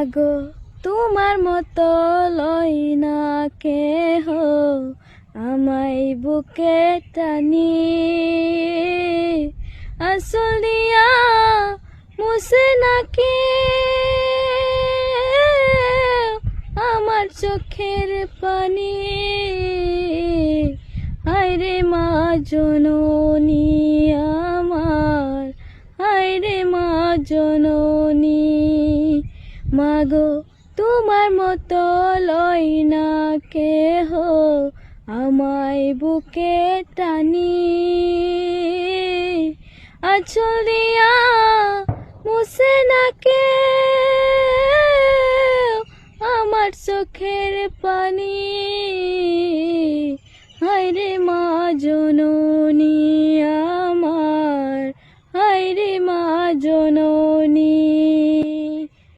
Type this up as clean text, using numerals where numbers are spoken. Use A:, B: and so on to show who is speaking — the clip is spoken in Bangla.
A: মাগো তোমার মতো লই না কেহ আমায় বুকে টানি, আঁচল দিয়া মুছে নাকি আমার চোখের পানি। হায়রে মা জননী আমার, হায়রে মা জননী। মাগো তোমার মতো লই না কেহ আমায় বুকে টানি, আঁচল দিয়া মুছে নাকে আমার চোখের পানি।